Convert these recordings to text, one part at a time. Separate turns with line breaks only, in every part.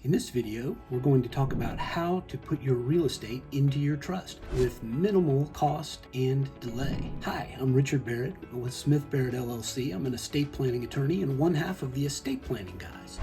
In this video, we're going to talk about how to put your real estate into your trust with minimal cost and delay. Hi, I'm Richard Barid with Smith Barid LLC. I'm an estate planning attorney and one half of the Estate Planning Guys.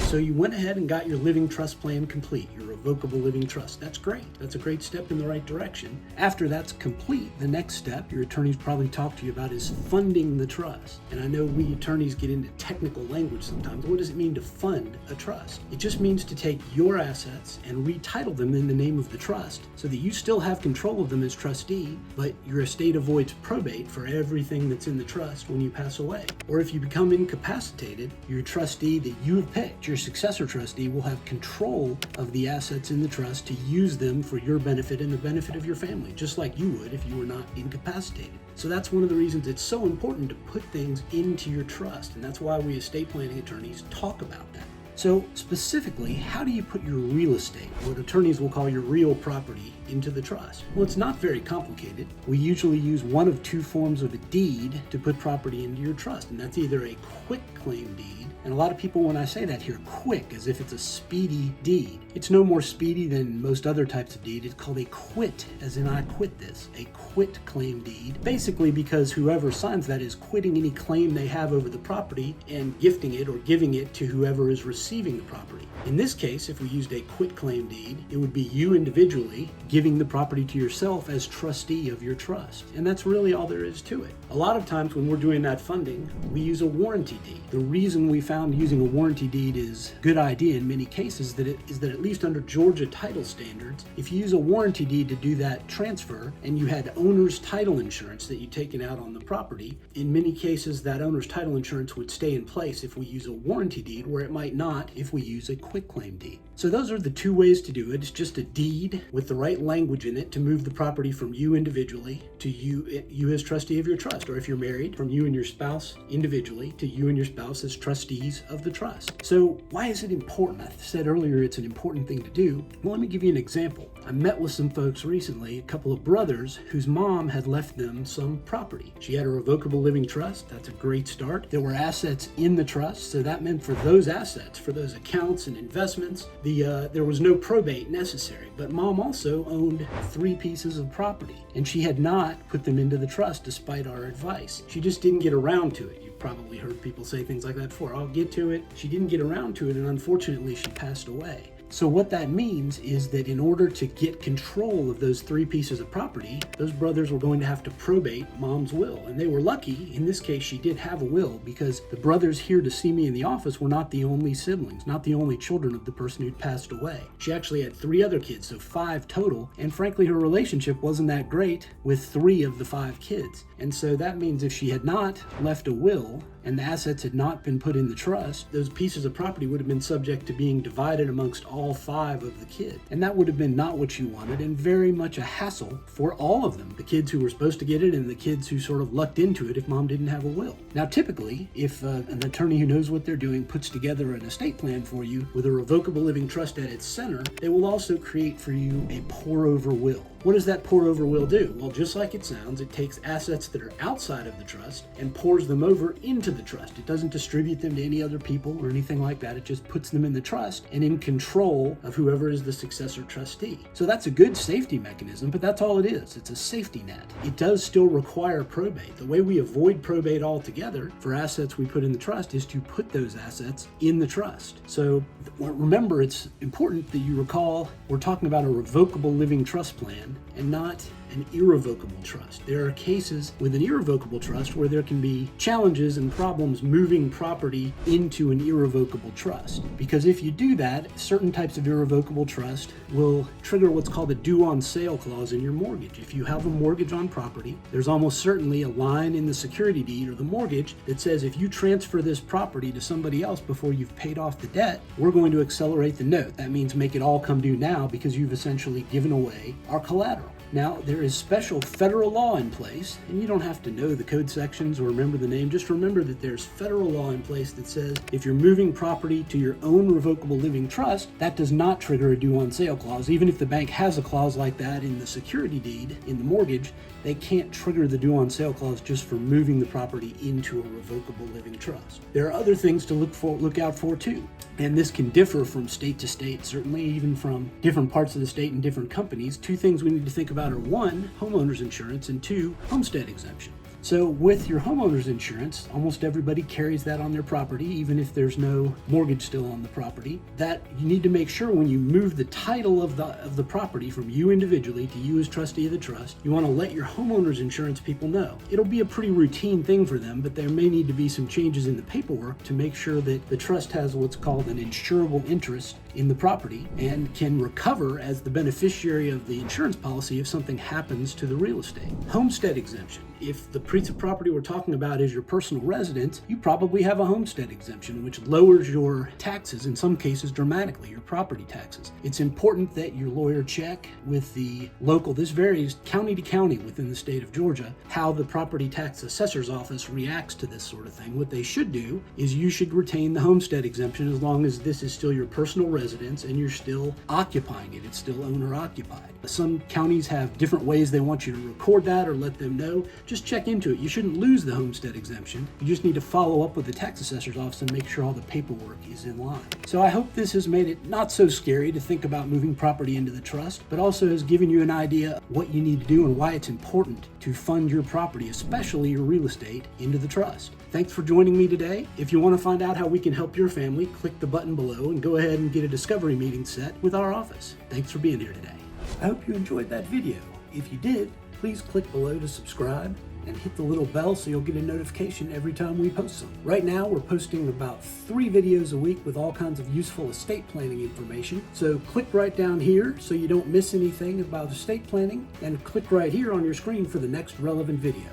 So you went ahead and got your living trust plan complete, your revocable living trust. That's great. That's a great step in the right direction. After that's complete, the next step your attorneys probably talk to you about is funding the trust. And I know we attorneys get into technical language sometimes. What does it mean to fund a trust? It just means to take your assets and retitle them in the name of the trust so that you still have control of them as trustee, but your estate avoids probate for everything that's in the trust when you pass away. Or if you become incapacitated, your trustee that you have picked, your successor trustee, will have control of the assets in the trust to use them for your benefit and the benefit of your family, just like you would if you were not incapacitated. So that's one of the reasons it's so important to put things into your trust, and that's why we estate planning attorneys talk about that. So specifically, how do you put your real estate, what attorneys will call your real property, into the trust? Well, it's not very complicated. We usually use one of two forms of a deed to put property into your trust, and that's either a quitclaim deed, and a lot of people, when I say that here, quick, as if it's a speedy deed. It's no more speedy than most other types of deed. It's called a quit, as in I quit this, a quitclaim deed, basically because whoever signs that is quitting any claim they have over the property and gifting it or giving it to whoever is receiving the property. In this case, if we used a quitclaim deed, it would be you individually giving the property to yourself as trustee of your trust. And that's really all there is to it. A lot of times when we're doing that funding, we use a warranty deed. The reason we found using a warranty deed is a good idea in many cases is that at least under Georgia title standards, if you use a warranty deed to do that transfer and you had owner's title insurance that you'd taken out on the property, in many cases that owner's title insurance would stay in place if we use a warranty deed, where it might not if we use a quitclaim deed. So those are the two ways to do it. It's just a deed with the right language in it to move the property from you individually to you as trustee of your trust, or if you're married, from you and your spouse individually to you and your spouse as trustees of the trust. So why is it important? I said earlier it's an important thing to do. Well, let me give you an example. I met with some folks recently, a couple of brothers whose mom had left them some property. She had a revocable living trust. That's a great start. There were assets in the trust, so that meant for those assets, for those accounts and investments, there was no probate necessary. But mom also owned 3 pieces of property, and she had not put them into the trust despite our advice. She just didn't get around to it. You've probably heard people say things like that before. I'll get to it. She didn't get around to it, and unfortunately she passed away. So what that means is that in order to get control of those 3 pieces of property, those brothers were going to have to probate mom's will. And they were lucky. In this case, she did have a will, because the brothers here to see me in the office were not the only siblings, not the only children of the person who'd passed away. She actually had 3 other kids, so 5 total. And frankly, her relationship wasn't that great with 3 of the 5 kids. And so that means if she had not left a will and the assets had not been put in the trust, those pieces of property would have been subject to being divided amongst all 5 of the kids. And that would have been not what you wanted, and very much a hassle for all of them, the kids who were supposed to get it and the kids who sort of lucked into it if mom didn't have a will. Now, typically, if an attorney who knows what they're doing puts together an estate plan for you with a revocable living trust at its center, they will also create for you a pour-over will. What does that pour-over will do? Well, just like it sounds, it takes assets that are outside of the trust and pours them over into the trust. It doesn't distribute them to any other people or anything like that. It just puts them in the trust and in control of whoever is the successor trustee. So that's a good safety mechanism, but that's all it is. It's a safety net. It does still require probate. The way we avoid probate altogether for assets we put in the trust is to put those assets in the trust. So remember, it's important that you recall we're talking about a revocable living trust plan and not an irrevocable trust. There are cases with an irrevocable trust where there can be challenges and problems moving property into an irrevocable trust. Because if you do that, certain types of irrevocable trust will trigger what's called a due on sale clause in your mortgage. If you have a mortgage on property, there's almost certainly a line in the security deed or the mortgage that says if you transfer this property to somebody else before you've paid off the debt, we're going to accelerate the note. That means make it all come due now because you've essentially given away our collateral. Now, there is special federal law in place, and you don't have to know the code sections or remember the name. Just remember that there's federal law in place that says if you're moving property to your own revocable living trust, that does not trigger a due on sale clause. Even if the bank has a clause like that in the security deed, in the mortgage, they can't trigger the due on sale clause just for moving the property into a revocable living trust. There are other things to look out for too. And this can differ from state to state, certainly even from different parts of the state and different companies. Two things we need to think about are one, homeowner's insurance, and two, homestead exemption. So with your homeowner's insurance, almost everybody carries that on their property, even if there's no mortgage still on the property. That you need to make sure when you move the title of the property from you individually to you as trustee of the trust, you want to let your homeowner's insurance people know. It'll be a pretty routine thing for them, but there may need to be some changes in the paperwork to make sure that the trust has what's called an insurable interest in the property and can recover as the beneficiary of the insurance policy if something happens to the real estate. Homestead exemption. If the piece of property we're talking about is your personal residence, you probably have a homestead exemption, which lowers your taxes, in some cases dramatically, your property taxes. It's important that your lawyer check with the local, this varies county to county within the state of Georgia, how the property tax assessor's office reacts to this sort of thing. What they should do is you should retain the homestead exemption as long as this is still your personal residence and you're still occupying it. It's still owner occupied. Some counties have different ways they want you to record that or let them know. Just check into it. You shouldn't lose the homestead exemption. You just need to follow up with the tax assessor's office and make sure all the paperwork is in line. So I hope this has made it not so scary to think about moving property into the trust, but also has given you an idea of what you need to do and why it's important to fund your property, especially your real estate, into the trust. Thanks for joining me today. If you want to find out how we can help your family, click the button below and go ahead and get a discovery meeting set with our office. Thanks for being here today. I hope you enjoyed that video. If you did, please click below to subscribe and hit the little bell so you'll get a notification every time we post some. Right now, we're posting about 3 videos a week with all kinds of useful estate planning information. So click right down here so you don't miss anything about estate planning, and click right here on your screen for the next relevant video.